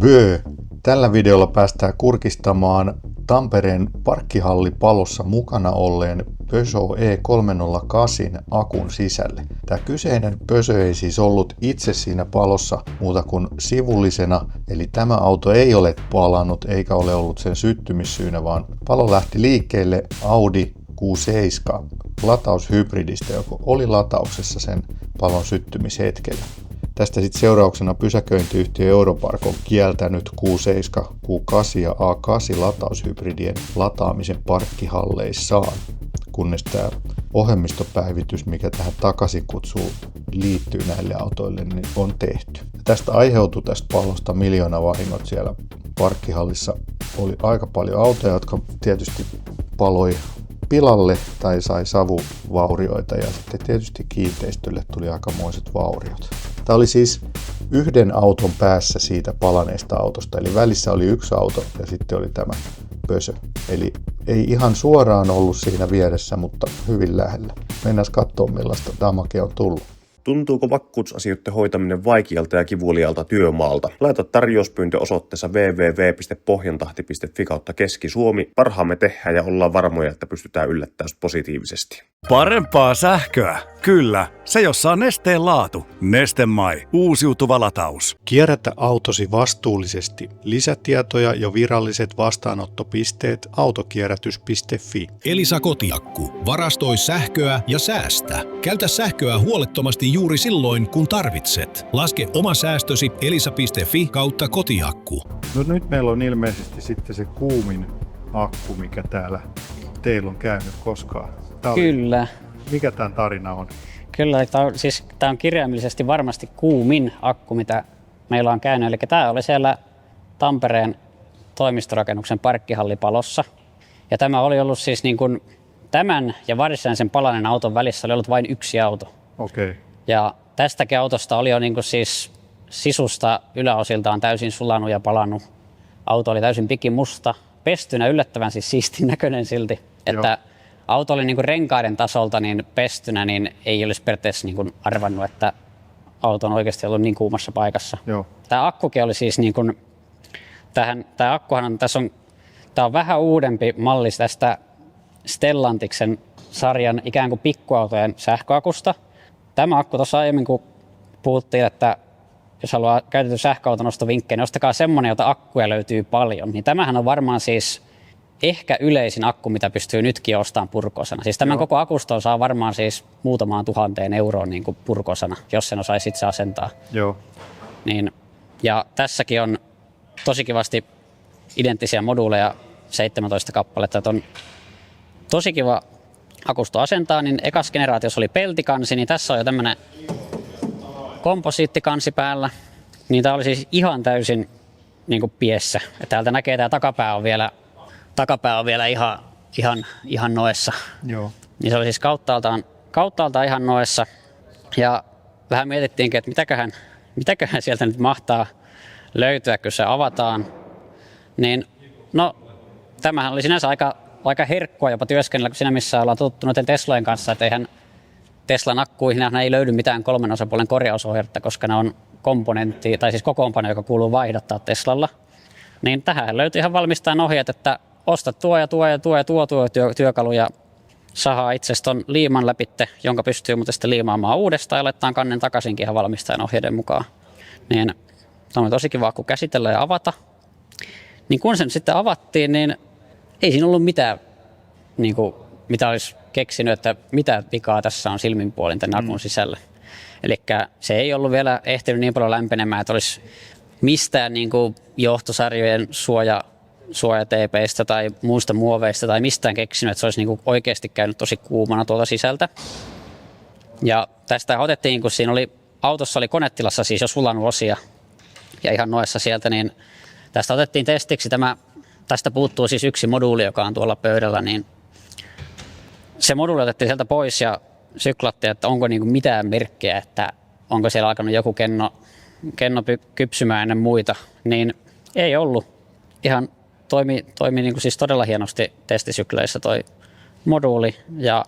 Böö! Tällä videolla päästään kurkistamaan Tampereen parkkihallipalossa mukana olleen Peugeot E308 akun sisälle. Tämä kyseinen Peugeot ei siis ollut itse siinä palossa muuta kuin sivullisena, eli tämä auto ei ole palannut eikä ole ollut sen syttymissyynä, vaan palo lähti liikkeelle Audi Q7 lataushybridistä, joka oli latauksessa sen palon syttymishetkellä. Tästä sitten seurauksena pysäköintiyhtiö Europark on kieltänyt Q7, Q8 ja A8 lataushybridien lataamisen parkkihalleissaan, kunnes tämä ohjelmistopäivitys, mikä tähän takaisikutsuun liittyy näille autoille, niin on tehty. Ja tästä aiheutui tästä palosta miljoonavahingot siellä parkkihallissa. Oli aika paljon autoja, jotka tietysti paloi pilalle tai sai savuvaurioita ja sitten tietysti kiinteistölle tuli aikamoiset vauriot. Tämä oli siis yhden auton päässä siitä palaneesta autosta, eli välissä oli yksi auto ja sitten oli tämä Peugeot. Eli ei ihan suoraan ollut siinä vieressä, mutta hyvin lähellä. Mennään katsomaan, millaista damagea on tullut. Tuntuuko vakuutusasioiden hoitaminen vaikealta ja kivulialta työmaalta? Laita tarjouspyyntö osoitteessa www.pohjantahti.fi/Keski-Suomi. Parhaamme tehdään ja ollaan varmoja, että pystytään yllättämään positiivisesti. Parempaa sähköä? Kyllä, se jossa on Nesteen laatu. Neste MY, uusiutuva lataus. Kierrätä autosi vastuullisesti. Lisätietoja ja viralliset vastaanottopisteet autokierrätys.fi. Elisa Kotiakku. Varastoi sähköä ja säästä. Käytä sähköä huolettomasti juuri silloin, kun tarvitset. Laske oma säästösi elisa.fi/kotiakku. No nyt meillä on ilmeisesti sitten se kuumin akku, mikä täällä teillä on käynyt koskaan. Kyllä. Mikä tämän tarina on? Kyllä, tämä on kirjaimellisesti varmasti kuumin akku, mitä meillä on käynyt. Eli tämä oli siellä Tampereen toimistorakennuksen parkkihallipalossa. Ja tämä oli ollut siis niin kuin tämän ja varsinaisen palaneen auton välissä oli ollut vain yksi auto. Okei. Ja tästäkin autosta oli jo niin kuin siis sisusta yläosiltaan täysin sulanut ja palannut. Auto oli täysin pikimusta, pestynä, yllättävän siis siistin näköinen silti. Että auto oli niin kuin renkaiden tasolta niin pestynä, niin ei olisi periaatteessa niin kuin arvannut, että auto on oikeasti ollut niin kuumassa paikassa. Joo. Tämä akkukin oli siis niin kuin, tämä akkuhan on, tämä on vähän uudempi malli tästä Stellantiksen sarjan ikään kuin pikkuautojen sähköakusta. Tämä akku tuossa aiemmin, kun puhuttiin, että jos haluaa käytetyn sähköauton ostovinkkejä, niin ostakaa semmoinen, jota akkuja löytyy paljon. Niin tämähän on varmaan siis ehkä yleisin akku, mitä pystyy nytkin ostamaan purkosana. Siis tämän koko akuston saa varmaan siis muutamaan 1000 euroon niin kuin purkosana, jos sen osaisi itse asentaa. Joo. Niin, ja tässäkin on tosi kivasti identtisiä moduuleja, 17 kappaletta. Että on tosi kiva akusto asentaa, niin ekas generaatiossa oli peltikansi, niin tässä on jo tämmöinen komposiittikansi päällä. Niin tämä oli siis ihan täysin niin kuin piessä. Ja täältä näkee, tämä takapää on vielä ihan noessa. Joo. Niin se oli siis kauttaaltaan ihan noessa. Ja vähän mietittiinkin, että mitäköhän sieltä nyt mahtaa löytyä, kun se avataan. Niin no, tämähän oli sinänsä aika herkkua jopa työskennellä, kun siinä missä ollaan totuttu noiden Teslojen kanssa, että eihän Teslan akkuihin ei löydy mitään 3 osapuolen korjausohjetta, koska ne on komponentti, tai siis kokoonpano, joka kuuluu vaihdattaa Teslalla. Niin tähän löytyy ihan valmistajan ohjeet, että osta tuo työkalu ja sahaa itse ton liiman läpitte, jonka pystyy muuten sitten liimaamaan uudestaan ja laittaa kannen takaisinkin ihan valmistajan ohjeiden mukaan. Niin tämä on tosi kiva akku käsitellä ja avata. Niin kun sen sitten avattiin, niin ei siinä ollut mitään, niin kuin, mitä olisi keksinyt, että mitä vikaa tässä on silminpuolin tämän akun sisällä. Eli se ei ollut vielä ehtinyt niin paljon lämpenemään, että olisi mistään niin kuin johtosarjojen suojateipeistä tai muista muoveista tai mistään keksinyt, että se olisi niin kuin oikeasti käynyt tosi kuumana tuolta sisältä. Ja tästä otettiin, kun siinä autossa oli konetilassa siis jo sulanut osia ja ihan noessa sieltä, niin tästä otettiin testiksi tästä puuttuu siis yksi moduuli, joka on tuolla pöydällä, niin se moduuli otettiin sieltä pois ja syklattiin, että onko niin kuin mitään merkkejä, että onko siellä alkanut joku kenno kypsymään ennen muita, niin ei ollut. Ihan toimi niin kuin siis todella hienosti testisykleissä toi moduuli. Ja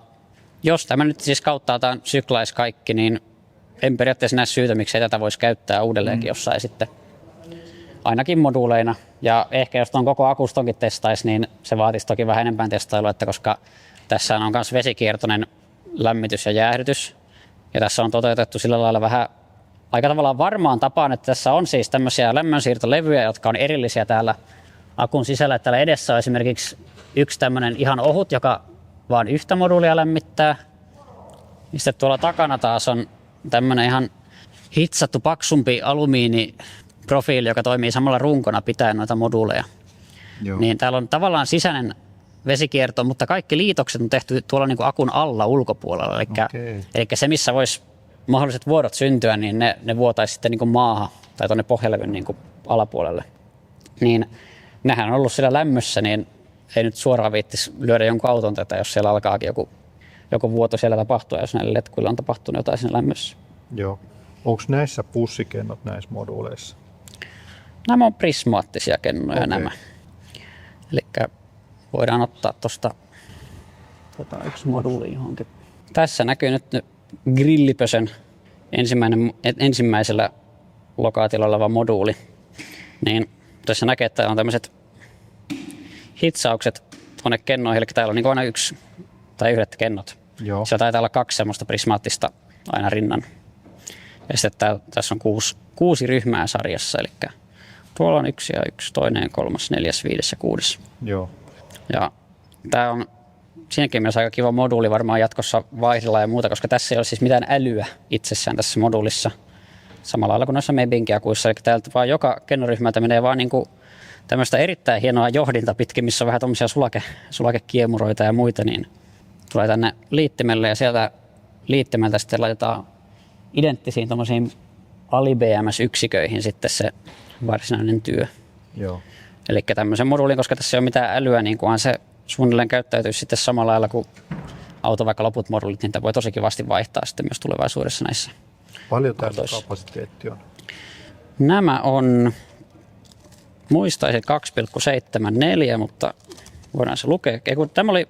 jos tämä nyt siis kauttaaltaan syklaisi kaikki, niin en periaatteessa näe syytä, miksi tätä voisi käyttää uudelleenkin jossain sitten ainakin moduuleina. Ja ehkä jos tuon koko akustonkin testaisi, niin se vaatisi toki vähän enemmän testailua, että koska tässä on myös vesikiertoinen lämmitys ja jäähdytys. Ja tässä on toteutettu sillä lailla vähän aika tavallaan varmaan tapaan, että tässä on siis tämmöisiä lämmönsiirtolevyjä, jotka on erillisiä täällä akun sisällä. Täällä edessä on esimerkiksi yksi tämmöinen ihan ohut, joka vaan yhtä moduulia lämmittää. Ja sitten tuolla takana taas on tämmöinen ihan hitsattu paksumpi alumiiniprofiili, joka toimii samalla runkona pitäen noita moduuleja. Joo. Niin täällä on tavallaan sisäinen vesikierto, mutta kaikki liitokset on tehty tuolla niin kuin akun alla ulkopuolella. Eli se, missä voisi mahdolliset vuodot syntyä, niin ne vuotaisi sitten niin kuin maahan tai tuonne pohjalevyn niin kuin alapuolelle. Niin nehän on ollut siellä lämmössä, niin ei nyt suoraan viittisi lyödä jonkun auton tätä, jos siellä alkaakin joku vuoto siellä tapahtua, jos näille letkuilla on tapahtunut jotain siinä lämmössä. Joo. Onko näissä pussikennot näissä moduuleissa? Nämä on prismaattisia kennoja nämä. Eli voidaan ottaa tuosta yksi moduuli johonkin. Tässä näkyy nyt grillipösön ensimmäisellä lokaatilla oleva moduuli. Niin tässä näkee, että on tämmöiset hitsaukset tuonne kennoihin, eli täällä on niin aina yksi tai yhdet kennot. Joo. Siellä taitaa olla 2 semmoista prismaattista aina rinnan. Ja sitten tässä on 6 ryhmää sarjassa, eli tuolla on 1 ja 1, 2, 3, 4, 5 ja 6. Joo. Ja tämä on siinäkin mielessä aika kiva moduuli varmaan jatkossa vaihdella ja muuta, koska tässä ei ole siis mitään älyä itsessään tässä moduulissa. Samalla lailla kuin noissa Mebinkin-akuissa, eli täältä vaan joka kennoryhmältä menee vaan niinku tämmöistä erittäin hienoa johdinta pitkin, missä on vähän tuommoisia sulakekiemuroita ja muita, niin tulee tänne liittimelle ja sieltä liittimeltä sitten laitetaan identtisiin tuommoisiin ali-BMS-yksiköihin sitten se varsinainen työ. Joo. Eli tämmöisen moduulin, koska tässä ei ole mitään älyä, niin kunhan se suunnilleen käyttäytyy sitten samalla lailla kuin auto, vaikka loput moduulit, niin tämä voi tosi kivasti vaihtaa sitten myös tulevaisuudessa näissä. Paljon tämä kapasiteetti on? Nämä on, muistaisin 2,74, mutta voidaan se lukea. Tämä oli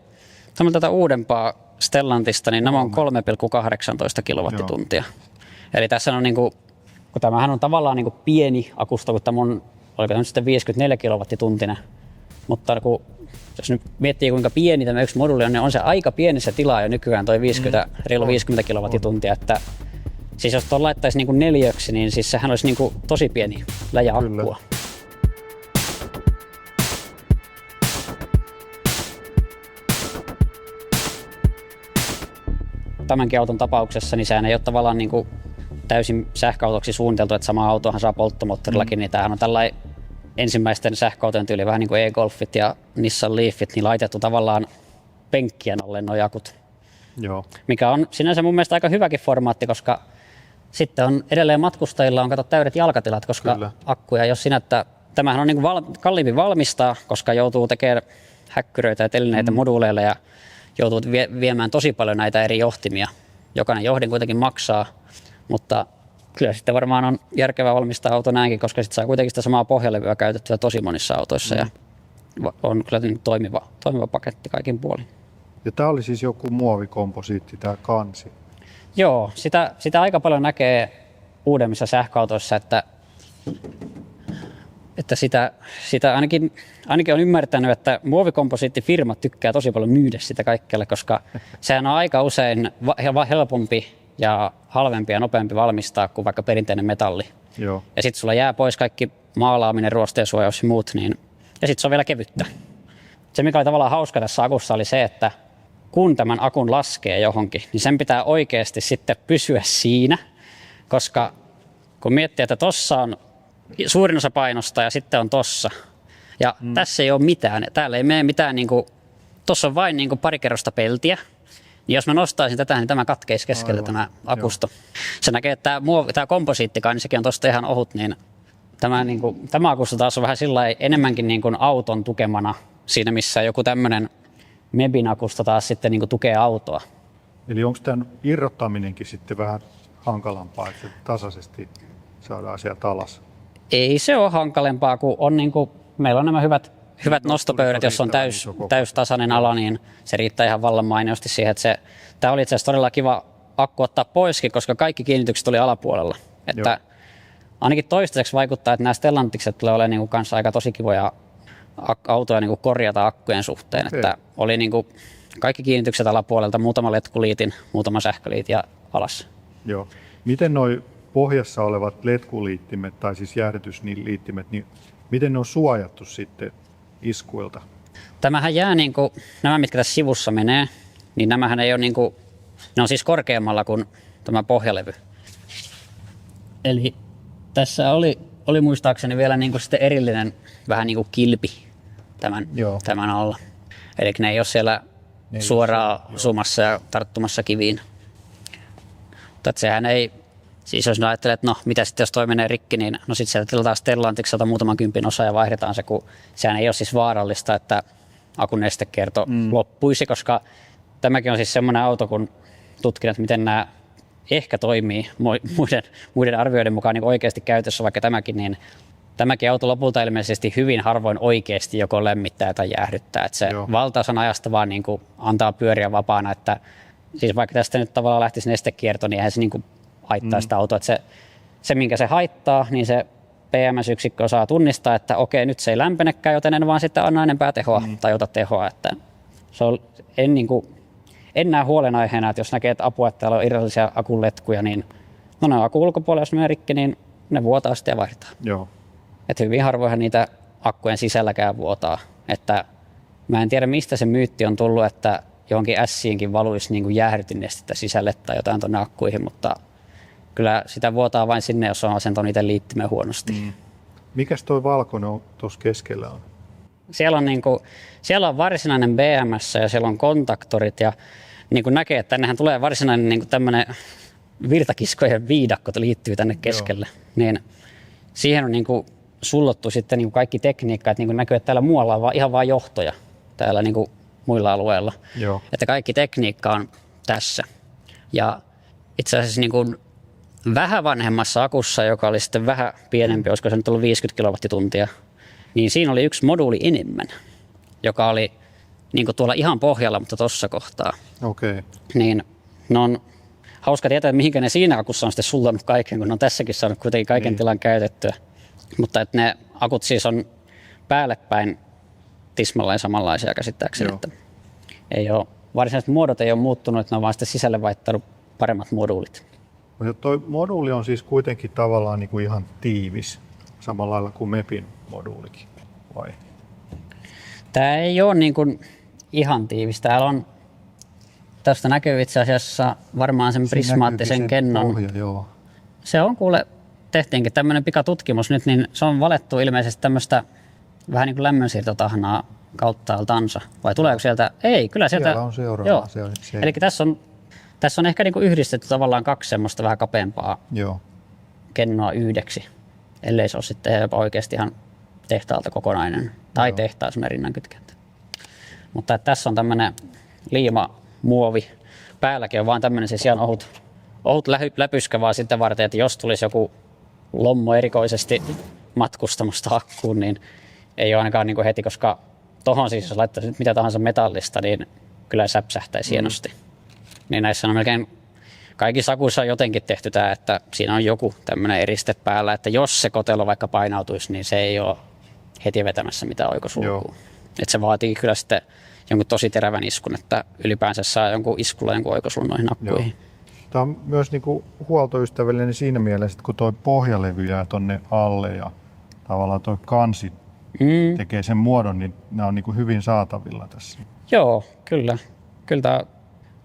tätä uudempaa Stellantista, niin nämä on 3,18 kilowattituntia. Eli tässä on kun tämähän on tavallaan pieni akusto, kun tämä on, oliko nyt sitten 54 kilowattituntinen, mutta jos nyt miettii kuinka pieni tämä yksi moduuli on, niin on se aika pienessä tilaa jo nykyään toi reilu 50 kilowattituntia, että siis jos tuon laittaisi neliöksi, niin siis sehän olisi tosi pieni läjä akkua. Tämänkin auton tapauksessa, niin sehän ei ole tavallaan täysin sähköautoksi suunniteltu, että sama autohan saa polttomoottorillakin, niin tämähän on tällainen ensimmäisten sähköautojen tyyli, vähän niin kuin e-Golfit ja Nissan Leafit, niin laitettu tavallaan penkkien alle nuo akut. Joo. Mikä on sinänsä mun mielestä aika hyväkin formaatti, koska sitten on edelleen matkustajilla on täydet jalkatilat, koska kyllä. Akkuja, jos sinä, että tämähän on kalliimpi valmistaa, koska joutuu tekemään häkkyröitä ja telineitä moduuleille ja joutuu viemään tosi paljon näitä eri johtimia. Jokainen johdin kuitenkin maksaa, mutta kyllä sitten varmaan on järkevää valmistaa auto näinkin, koska sitten saa kuitenkin sitä samaa pohjalevyä käytettyä tosi monissa autoissa ja on kyllä toimiva paketti kaikin puolin. Ja tämä oli siis joku muovikomposiitti, tämä kansi. Joo, sitä aika paljon näkee uudemmissa sähköautoissa, että sitä ainakin on ymmärtänyt, että muovikomposiittifirmat tykkää tosi paljon myydä sitä kaikkialle, koska sehän on aika usein helpompi ja halvempi ja nopeampi valmistaa kuin vaikka perinteinen metalli. Joo. Ja sitten sulla jää pois kaikki maalaaminen, ruosteensuojaus ja muut, ja sitten se on vielä kevyttä. Se, mikä oli tavallaan hauska tässä akussa, oli se, että kun tämän akun laskee johonkin, niin sen pitää oikeasti sitten pysyä siinä, koska kun miettii, että tossa on suurin osa painosta ja sitten on tossa, ja tässä ei ole mitään, täällä ei mene mitään, tossa on vain pari kerrosta peltiä, niin jos mä nostaisin tätä, niin tämä katkeisi keskellä tämä akusto. Joo. Se näkee, että tämä komposiittikaan, niin sekin on tosta ihan ohut, niin tämä akusto taas on vähän sillai enemmänkin auton tukemana siinä, missä joku tämmöinen Mebin akusto taas sitten tukee autoa. Eli onko tämän irrottaminenkin sitten vähän hankalampaa, että tasaisesti saadaan sieltä alas? Ei se ole hankalempaa, kun on meillä on nämä hyvät nostopöydät, jos on täystasainen ala, niin se riittää ihan vallan mainiosti siihen, että tämä oli itse asiassa todella kiva akku ottaa poiskin, koska kaikki kiinnitykset oli alapuolella. Että ainakin toistaiseksi vaikuttaa, että nämä Stellantikset tulee olemaan niin kanssa aika tosi kivoja autoja niin korjata akkujen suhteen. Okei. Että oli niin kuin kaikki kiinnitykset alapuolelta, muutama letkuliitin, muutama sähköliitin ja alas. Joo. Miten nuo pohjassa olevat letkuliittimet tai siis jäähdytysliittimet, niin miten ne on suojattu sitten iskuilta? Tämähän jää, niin kuin, nämä mitkä tässä sivussa menee, niin nämähän ei ole, niin kuin, ne on siis korkeammalla kuin tämä pohjalevy. Eli tässä oli muistaakseni vielä niin kuin sitten erillinen vähän niin kuin kilpi tämän alla. Eli ne ei ole siellä suoraan osumassa ja tarttumassa kiviin. Mutta sehän ei, siis jos ajattelee, että no mitä sitten jos toi menee rikki, niin no sitten sieltä tilataan Stellantikselta muutaman kympin osa ja vaihdetaan se, kun sehän ei ole siis vaarallista, että akun nestekierto loppuisi, koska tämäkin on siis semmoinen auto, kun tutkin, että miten nämä ehkä toimii muiden arvioiden mukaan niin oikeasti käytössä, vaikka tämäkin, niin tämäkin auto lopulta ilmeisesti hyvin harvoin oikeasti joko lämmittää tai jäähdyttää. Että se valtaosan ajasta vaan niin kuin antaa pyöriä vapaana, että siis vaikka tästä nyt tavallaan lähtisi nestekierto, niin eihän se niin kuin haittaa sitä autoa. Että se, minkä se haittaa, niin se PMS-yksikkö osaa tunnistaa, että okei, nyt se ei lämpenekään, joten en vaan sitten anna enempää tehoa tai ota tehoa. Että se on, en näe huolenaiheena, että jos näkee, että apua, että täällä on irrallisia akuletkuja, niin no ne on akun ulkopuolella, jos menee rikki, niin ne vuotaa sitten ja vaihdetaan. Joo. Että hyvin harvoinhan niitä akkujen sisälläkään vuotaa. Että mä en tiedä, mistä se myytti on tullut, että johonkin ässiinkin valuisi niin kuin jäähdytinnestettä sisälle tai jotain tuonne akkuihin, mutta kyllä sitä vuotaa vain sinne, jos on asentanut niitä liittimen huonosti. Mikäs toi valkoinen tuossa keskellä on? Siellä on varsinainen BMS ja siellä on kontaktorit ja niin kuin näkee, että tännehän tulee varsinainen niin kuin tämmöinen virtakiskojen viidakko liittyy tänne keskelle. Niin siihen on niin kuin sullottu sitten niin kuin kaikki tekniikka, että niin kuin näkyy, että täällä muualla on ihan vain johtoja täällä niin kuin muilla alueilla. Joo. Että kaikki tekniikka on tässä. Ja itse asiassa niin kuin vähän vanhemmassa akussa, joka oli sitten vähän pienempi, olisiko se nyt ollut 50 kilowattituntia, niin siinä oli yksi moduuli enemmän, joka oli niin kuin tuolla ihan pohjalla, mutta tuossa kohtaa. Okei. Niin ne on hauska tietää, että mihinkä ne siinä akussa on sitten sullannut kaiken, kun ne on tässäkin saanut kuitenkin kaiken tilan käytettyä. Mutta että ne akut siis on päälle päin tismalleen samanlaisia käsittääkseni. Että ei ole, varsinaiset muodot ei ole muuttunut, että ne on vaan sitten sisälle vaihtanut paremmat moduulit. Mutta toi moduuli on siis kuitenkin tavallaan niin kuin ihan tiivis, samalla lailla kuin MEPin moduulikin, vai? Tämä ei ole niin kuin ihan tiivis. Täällä on, tästä näkyy itse asiassa varmaan sen prismaattisen kennon. Pohja, joo. Se on kuule, tehtiinkin tämmöinen pikatutkimus nyt, niin se on valettu ilmeisesti tämmöistä vähän niin kuin lämmönsiirtotahnaa kautta altansa. Vai tuleeko sieltä? Ei, kyllä sieltä. Siellä on seuraava. Joo. Se. Eli tässä on ehkä niin kuin yhdistetty tavallaan kaksi semmoista vähän kapeampaa kennoa yhdeksi. Ellei se ole sitten jopa oikeasti ihan tehtaalta kokonainen. Tai tehtaa semmoinen rinnankytkentä. Mutta tässä on tämmöinen liimamuovi. Päälläkin on vaan tämmöinen siis ihan ohut läpyskä vaan sitten varten, että jos tulisi joku lommo erikoisesti matkustamasta akkuun, niin ei ole ainakaan niin kuin heti, koska tohon siis jos laittaisi mitä tahansa metallista, niin kyllä säpsähtäisi hienosti. Niin näissä on melkein kaikissa akuissa on jotenkin tehty tämä, että siinä on joku tämmöinen eriste päällä, että jos se kotelo vaikka painautuisi, niin se ei ole heti vetämässä mitään oikosulkua. Että se vaatii kyllä sitten jonkun tosi terävän iskun, että ylipäänsä saa jonkun iskulla jonkun oikosulun noihin akkuihin. Joo. Tämä on myös niinku huoltoystävällinen siinä mielessä, että kun tuo pohjalevy jää tonne alle ja tavallaan tuo kansi tekee sen muodon, niin nämä on niinku hyvin saatavilla tässä. Joo, kyllä. Kyllä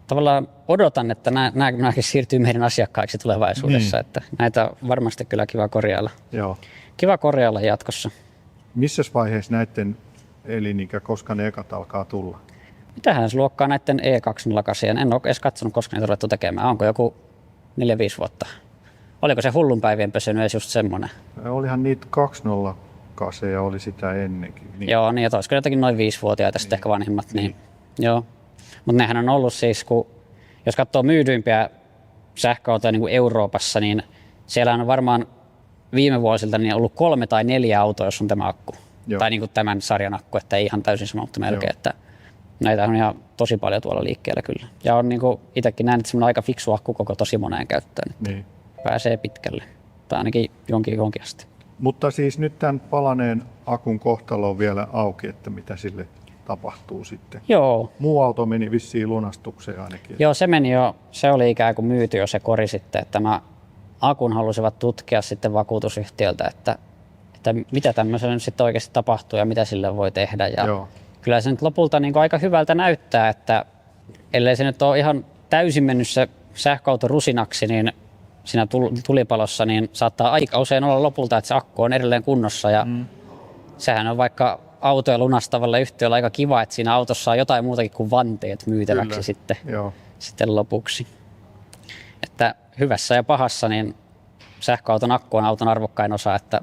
tavallaan odotan, että nämäkin siirtyy meidän asiakkaiksi tulevaisuudessa, että näitä on varmasti kyllä kiva korjailla. Joo. Kiva korjailla jatkossa. Missä vaiheessa näiden elinikä, koska ne ekat alkaa tulla? Mitähän se luokkaa näiden E208? En ole edes katsonut, koska niitä on ruvettu tekemään. Onko joku 4-5 vuotta? Oliko se hullunpäivien pösynyt edes just semmoinen? Olihan niitä 208 ja oli sitä ennenkin. Niin. Joo, niin olisiko jotakin noin 5-vuotiaita sitten ehkä vanhimmat. Niin. Joo. Mutta nehän on ollut siis, jos katsoo myydyimpiä sähköautoja niin kuin Euroopassa, niin siellä on varmaan viime vuosilta niin ollut 3 tai 4 autoa, jos on tämä akku. Joo. Tai niin kuin tämän sarjan akku, että ei ihan täysin sama, mutta melkein. Että näitä on ihan tosi paljon tuolla liikkeellä kyllä. Ja on niin kuin itsekin näin, että semmoinen aika fiksu akku koko tosi moneen käyttöön. Niin. Pääsee pitkälle. tai ainakin jonkin asti. Mutta siis nyt tämän palaneen akun kohtalo on vielä auki, että mitä sille tapahtuu sitten. Joo. Muu auto meni vissiin lunastukseen ainakin. Joo, se meni jo, se oli ikään kuin myyty jo se kori sitten, että tämä akun halusivat tutkia sitten vakuutusyhtiöltä, että mitä tämmöisellä nyt sitten oikeasti tapahtuu ja mitä sille voi tehdä. Ja Joo. kyllä se nyt lopulta niin kuin aika hyvältä näyttää, että ellei se nyt ole ihan täysin mennyt se sähköauto rusinaksi, niin siinä tulipalossa niin saattaa aika usein olla lopulta, että se akku on edelleen kunnossa. Ja sehän on vaikka autoja lunastavalle yhtiöllä aika kiva, että siinä autossa on jotain muutakin kuin vanteet myytäväksi sitten lopuksi. Että hyvässä ja pahassa niin sähköauton akku on auton arvokkain osa, että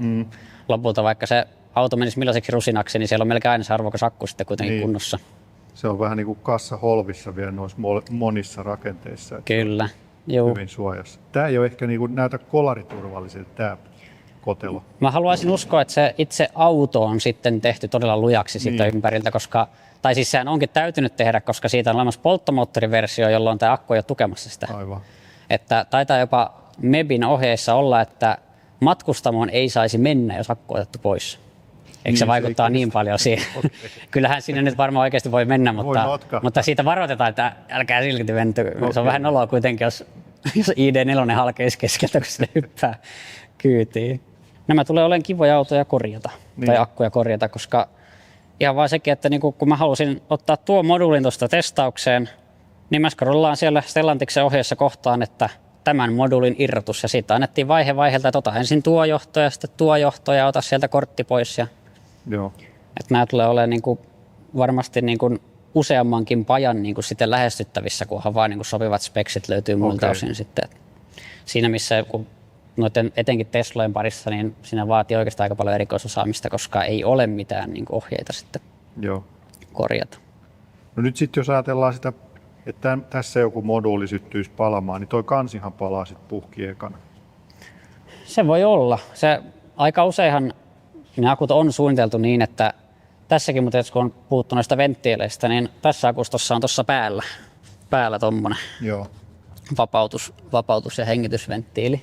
lopulta vaikka se auto menisi millaiseksi rusinaksi, niin siellä on melkein aina se arvokas akku sitten kuitenkin kunnossa. Se on vähän niin kuin kassa holvissa vielä noissa monissa rakenteissa. Kyllä, joo. Hyvin suojassa. Tämä ei ole ehkä niin kuin näytä kolariturvalliselta tämä kotelo. Mä haluaisin uskoa, että se itse auto on sitten tehty todella lujaksi siitä ympäriltä, koska, tai siis sehän onkin täytynyt tehdä, koska siitä on olemassa polttomoottoriversio, jolloin tämä akku ei ole tukemassa sitä. Aivan. Että taitaa jopa MEBin ohjeissa olla, että matkustamoon ei saisi mennä, jos akku on otettu pois. Eikö se vaikuttaa niin paljon siihen? Kyllähän sinne nyt varmaan oikeasti voi mennä, mutta siitä varoitetaan, että älkää silti menty. Se on vähän noloa kuitenkin, jos ID4 halkeisi keskeltä, kun se hyppää kyytiin. Nämä tulee olemaan kivoja autoja korjata, tai akkuja korjata, koska ihan vaan sekin, että niinku, kun mä halusin ottaa tuo moduulin tuosta testaukseen, niin mä scrollaan siellä Stellantiksen ohjeessa kohtaan, että tämän moduulin irrotus, ja siitä annettiin vaiheelta, että ota ensin tuo johto ja sitten tuo johto ja ota sieltä kortti pois. Joo. Että nämä tulee olemaan niinku varmasti niinku useammankin pajan niinku sitten lähestyttävissä, kunhan vaan niinku sopivat speksit löytyy muilta osin sitten. Siinä missä kun noiden etenkin Teslojen parissa, niin siinä vaatii oikeastaan aika paljon erikoisosaamista, koska ei ole mitään niinku ohjeita sitten korjata. No nyt sitten jos ajatellaan sitä, että tässä joku moduuli syttyisi palamaan, niin toi kansihan palaa sitten puhki ekana. Se voi olla. Se aika useinhan ne akut on suunniteltu niin, että tässäkin, mutta kun on puhuttu noista venttiileistä, niin tässä akustossa on tuossa päällä tommonen vapautus- ja hengitysventtiili.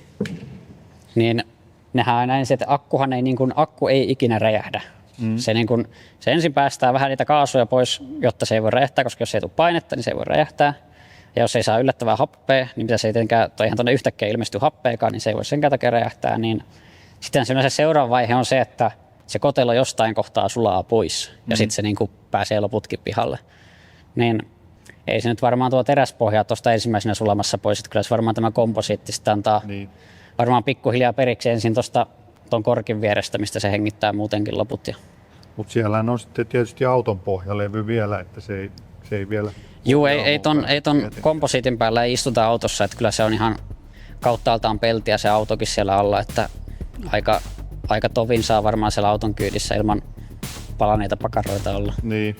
Niin nehän on näin, että akku ei ikinä räjähdä. Se ensin päästää vähän niitä kaasuja pois, jotta se ei voi räjähtää, koska jos ei tule painetta, niin se ei voi räjähtää. Ja jos ei saa yllättävää happea, niin mitä se ei tietenkään, tai ihan tuonne yhtäkkiä ilmestyy happeakaan, niin se ei voi sen takia räjähtää. Niin sitten se seuraava vaihe on se, että se kotelo jostain kohtaa sulaa pois ja sitten se niinku pääsee loputkin pihalle. Niin ei se nyt varmaan tuo teräspohjaa tuosta ensimmäisenä sulamassa pois, että kyllä se varmaan tämä komposiitti sitten antaa varmaan pikkuhiljaa periksi ensin tuon korkin vierestä, mistä se hengittää muutenkin loput. Mutta siellä on sitten tietysti auton pohjalevy vielä, että se ei vielä... Juu, ei ton komposiitin päällä ei istuta autossa, että kyllä se on ihan kauttaaltaan peltiä se autokin siellä alla, että aika tovin saa varmaan siellä auton kyydissä ilman palaneita pakaroita olla. Niin.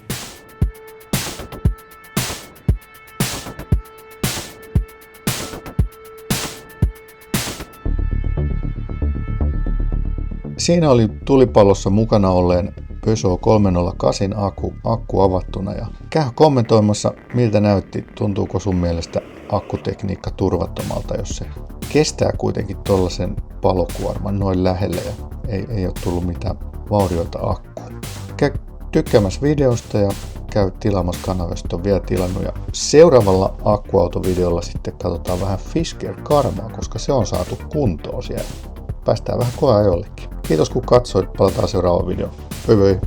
Siinä oli tulipalossa mukana olleen Peugeot 308 akku avattuna ja käy kommentoimassa, miltä näytti, tuntuuko sun mielestä akkutekniikka turvattomalta, jos se kestää kuitenkin tuollaisen palokuorman noin lähelle ja ei ole tullut mitään vaurioita akkuun. Käy tykkäämässä videosta ja käy tilaamassa kanavaa, jos on vielä tilannut. Ja seuraavalla akkuautovideolla sitten katsotaan vähän Fisker Karmaa, koska se on saatu kuntoon siellä. Päästään vähän koeajollekin. Kiitos kun katsoit, palataan seuraavaan videoon. Hei hei!